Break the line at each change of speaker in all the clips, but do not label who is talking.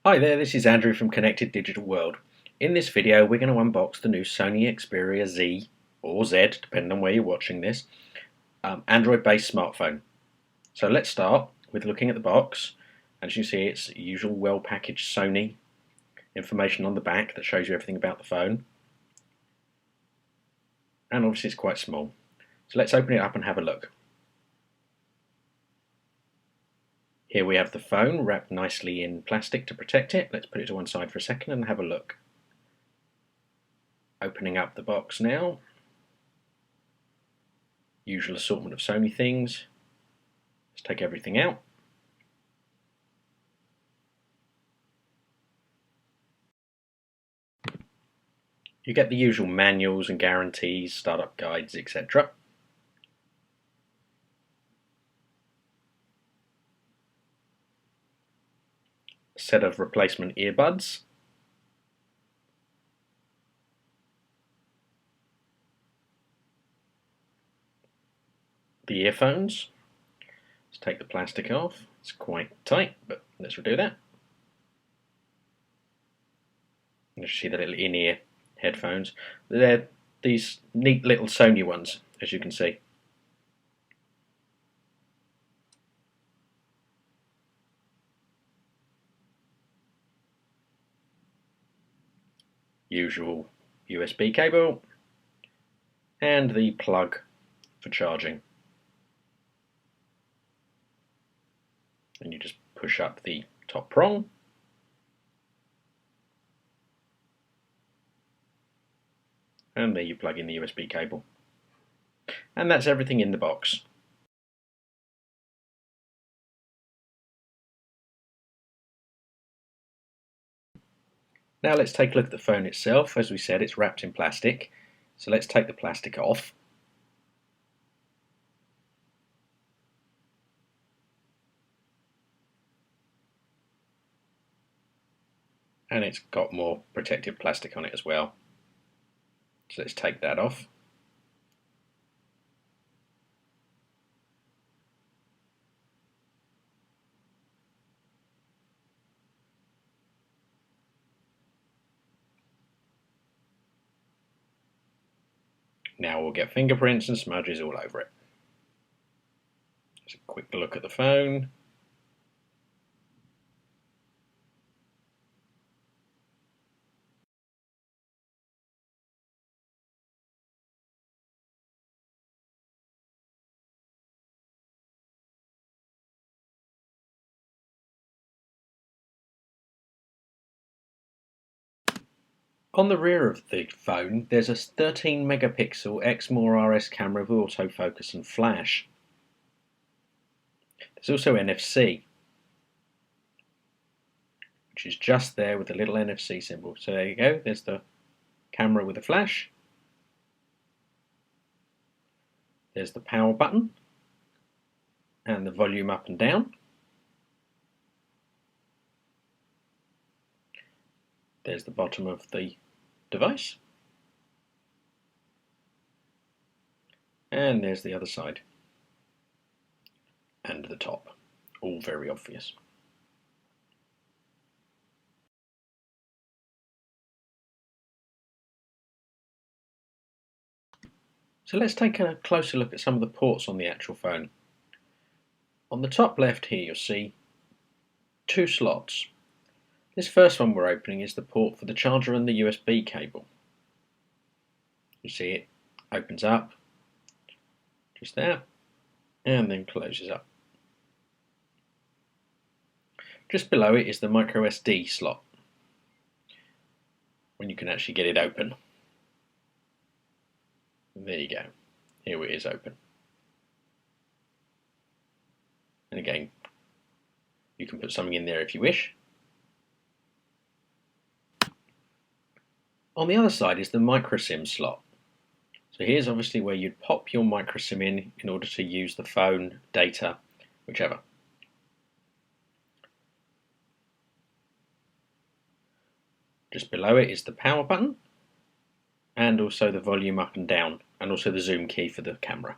Hi there, this is Andrew from Connected Digital World. In this video we're going to unbox the new Sony Xperia Z, or Z, depending on where you're watching this, Android-based smartphone. So let's start with looking at the box. As you see, it's usual well-packaged Sony information on the back that shows you everything about the phone. And obviously it's quite small. So let's open it up and have a look. Here we have the phone wrapped nicely in plastic to protect it. Let's put it to one side for a second and have a look. Opening up the box now. Usual assortment of Sony things. Let's take everything out. You get the usual manuals and guarantees, startup guides, etc. A set of replacement earbuds. The earphones. Let's take the plastic off. It's quite tight, but let's redo that. You see the little in-ear headphones. They're these neat little Sony ones, as you can see. Usual USB cable and the plug for charging. And you just push up the top prong. And there you plug in the USB cable. And that's everything in the box. Now let's take a look at the phone itself. As we said, it's wrapped in plastic. So let's take the plastic off. And it's got more protective plastic on it as well. So let's take that off. Now we'll get fingerprints and smudges all over it. Just a quick look at the phone. On the rear of the phone, there's a 13 megapixel Exmor RS camera with autofocus and flash. There's also NFC, which is just there with the little NFC symbol. So there you go, there's the camera with a flash. There's the power button and the volume up and down. There's the bottom of the device. And there's the other side. And the top. All very obvious. So let's take a closer look at some of the ports on the actual phone. On the top left here you'll see two slots. This first one we're opening is the port for the charger and the USB cable. You see it opens up just there and then closes up. Just below it is the micro SD slot, when you can actually get it open. And there you go, here it is open. And again, you can put something in there if you wish. On the other side is the micro SIM slot. So here's obviously where you'd pop your micro SIM in order to use the phone, data, whichever. Just below it is the power button and also the volume up and down, and also the zoom key for the camera.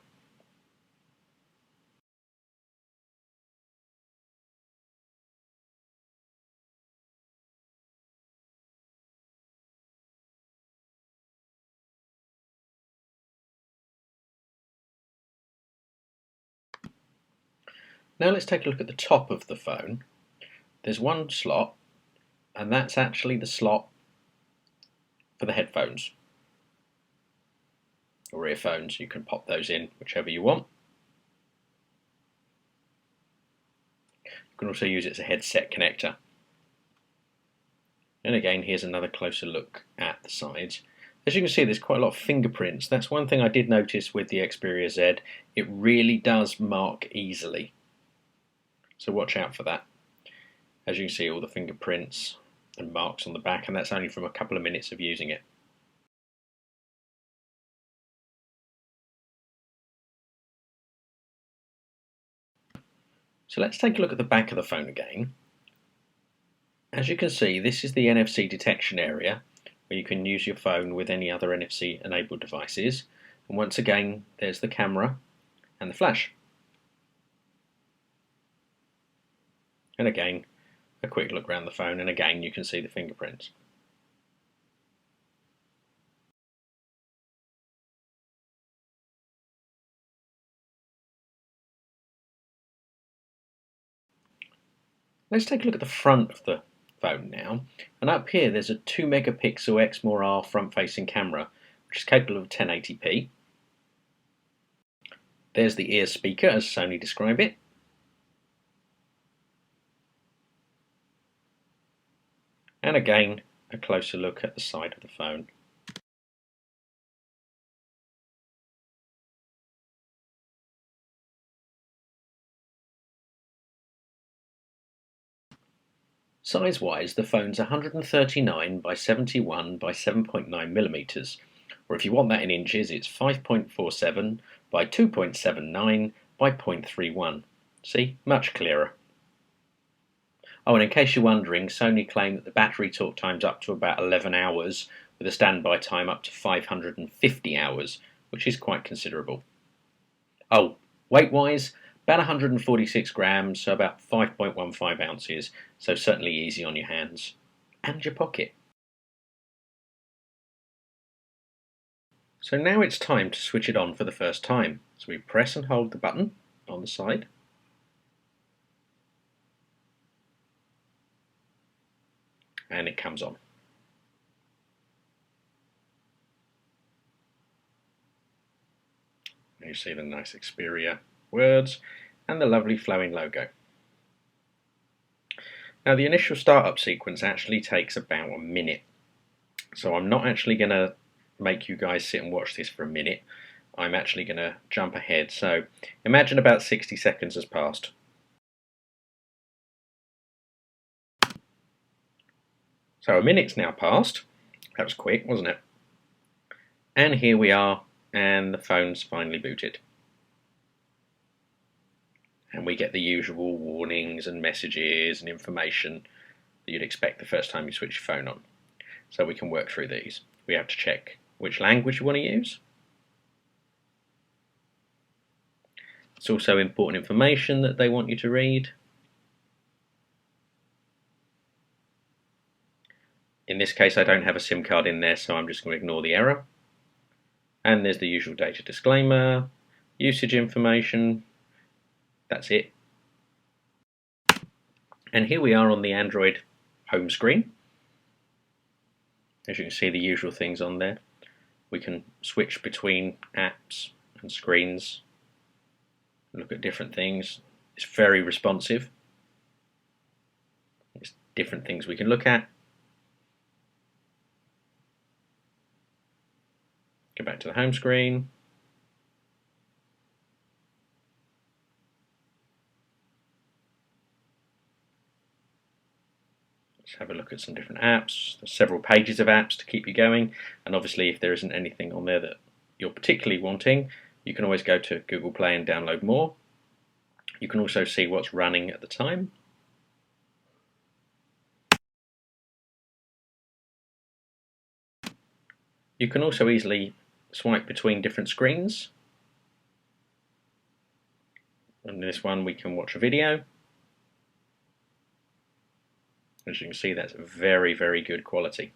Now let's take a look at the top of the phone. There's one slot, and that's actually the slot for the headphones or earphones. You can pop those in whichever you want. You can also use it as a headset connector. And again, here's another closer look at the sides. As you can see, there's quite a lot of fingerprints. That's one thing I did notice with the Xperia Z. It really does mark easily. So watch out for that. As you can see, all the fingerprints and marks on the back, and that's only from a couple of minutes of using it. So let's take a look at the back of the phone again. As you can see, this is the NFC detection area where you can use your phone with any other NFC enabled devices. And once again, there's the camera and the flash. And again, a quick look around the phone, and again you can see the fingerprints. Let's take a look at the front of the phone now, and up here there's a 2 megapixel XMOR front facing camera which is capable of 1080p. There's the ear speaker as Sony describe it. And again, a closer look at the side of the phone. Size-wise, the phone's 139 by 71 by 7.9 millimeters, or if you want that in inches, it's 5.47 by 2.79 by 0.31. See, much clearer. Oh, and in case you're wondering, Sony claim that the battery talk time's up to about 11 hours, with a standby time up to 550 hours, which is quite considerable. Oh, weight-wise, about 146 grams, so about 5.15 ounces, so certainly easy on your hands and your pocket. So now it's time to switch it on for the first time. So we press and hold the button on the side. And it comes on. And you see the nice Xperia words and the lovely flowing logo. Now the initial startup sequence actually takes about a minute, so I'm not actually going to make you guys sit and watch this for a minute. I'm actually going to jump ahead, so imagine about 60 seconds has passed. So a minute's now passed. That was quick, wasn't it? And here we are, and the phone's finally booted. And we get the usual warnings and messages and information that you'd expect the first time you switch your phone on. So we can work through these. We have to check which language you want to use. It's also important information that they want you to read. In this case, I don't have a SIM card in there, so I'm just going to ignore the error. And there's the usual data disclaimer, usage information. That's it. And here we are on the Android home screen. As you can see, the usual things on there. We can switch between apps and screens, look at different things. It's very responsive. There's different things we can look at. Go back to the home screen. Let's have a look at some different apps. There's several pages of apps to keep you going, and obviously if there isn't anything on there that you're particularly wanting, you can always go to Google Play and download more. You can also see what's running at the time. You can also easily swipe between different screens. On this one we can watch a video. As you can see, that's very, very good quality.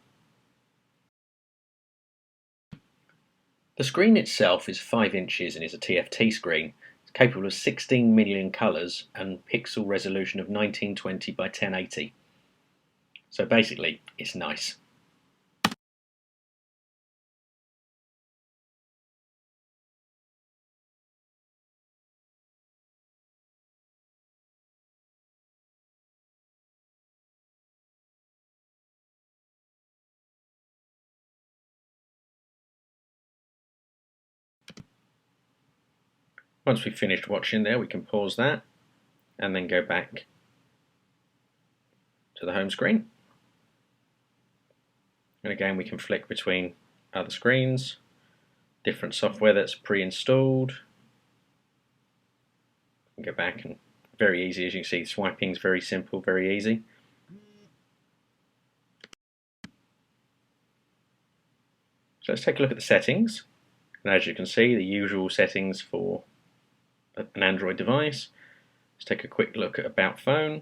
The screen itself is 5 inches and is a TFT screen, It's capable of 16 million colours and pixel resolution of 1920 by 1080. So basically, it's nice. Once we've finished watching there, we can pause that and then go back to the home screen. And again, we can flick between other screens, different software that's pre-installed. Go back, and very easy, as you can see, swiping is very simple, very easy. So let's take a look at the settings. And as you can see, the usual settings for an Android device. Let's take a quick look at About Phone.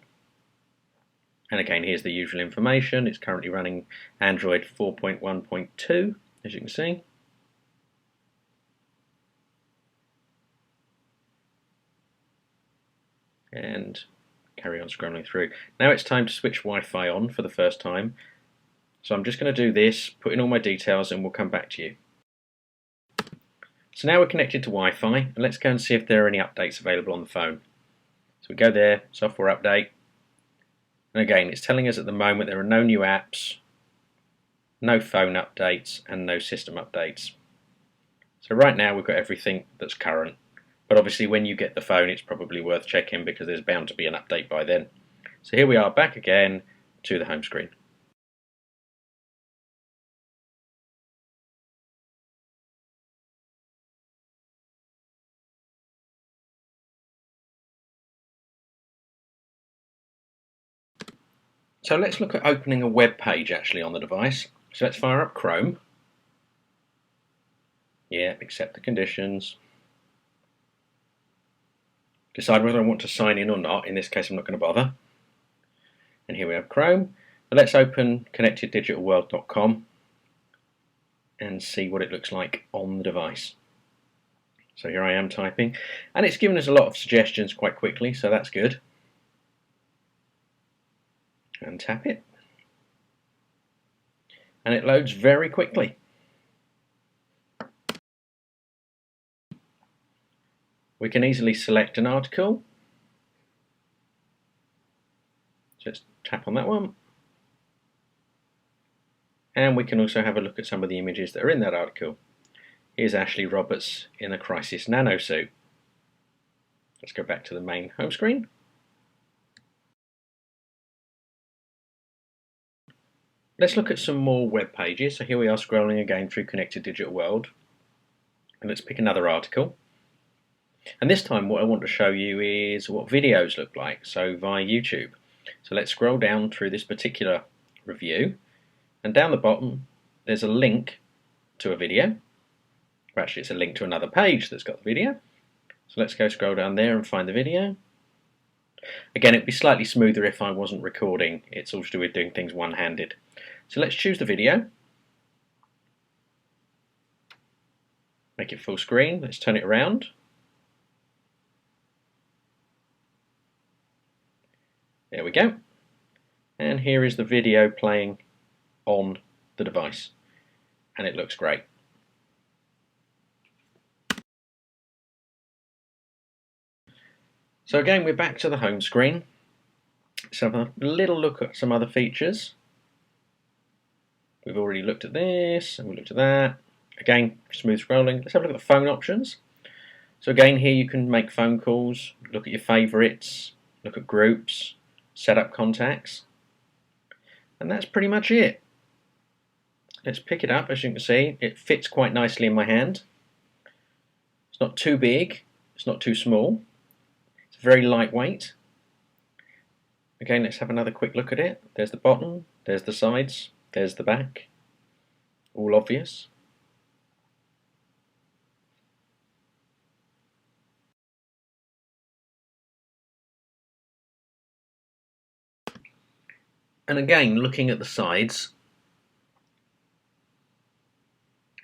And again, here's the usual information. It's currently running Android 4.1.2, as you can see. And carry on scrolling through. Now it's time to switch Wi-Fi on for the first time. So I'm just going to do this, put in all my details, and we'll come back to you. So now we're connected to Wi-Fi, and let's go and see if there are any updates available on the phone. So we go there, software update, and again it's telling us at the moment there are no new apps, no phone updates, and no system updates. So right now we've got everything that's current, but obviously when you get the phone it's probably worth checking because there's bound to be an update by then. So here we are back again to the home screen. So let's look at opening a web page actually on the device. So let's fire up Chrome. Yeah, accept the conditions. Decide whether I want to sign in or not. In this case I'm not going to bother. And here we have Chrome. But let's open connecteddigitalworld.com and see what it looks like on the device. So here I am typing, and it's given us a lot of suggestions quite quickly, so that's good. And tap it, and it loads very quickly. We can easily select an article. Just tap on that one, and we can also have a look at some of the images that are in that article. Here's Ashley Roberts in a Crisis Nano suit. Let's go back to the main home screen. Let's look at some more web pages. So here we are scrolling again through Connected Digital World, and let's pick another article. And this time what I want to show you is what videos look like, so via YouTube. So let's scroll down through this particular review, and down the bottom there's a link to a video. Or actually it's a link to another page that's got the video. So let's go scroll down there and find the video. Again, it'd be slightly smoother if I wasn't recording. It's all to do with doing things one-handed. So let's choose the video. Make it full screen. Let's turn it around. There we go. And here is the video playing on the device. And it looks great. So again, we're back to the home screen. Let's have a little look at some other features. We've already looked at this, and we looked at that. Again, smooth scrolling. Let's have a look at the phone options. So again, here you can make phone calls, look at your favourites, look at groups, set up contacts. And that's pretty much it. Let's pick it up. As you can see, it fits quite nicely in my hand. It's not too big, it's not too small. It's very lightweight. Again, let's have another quick look at it. There's the bottom, there's the sides, there's the back. All obvious. And again, looking at the sides,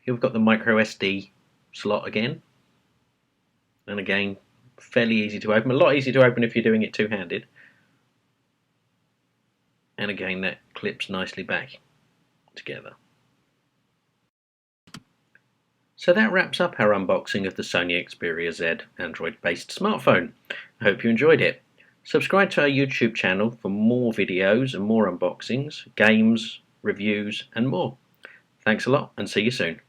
here we've got the micro SD slot again. And again, fairly easy to open, a lot easier to open if you're doing it two-handed. And again, that clips nicely back together. So that wraps up our unboxing of the Sony Xperia Z Android based smartphone. I hope you enjoyed it. Subscribe to our YouTube channel for more videos and more unboxings, games, reviews and more. Thanks a lot and see you soon.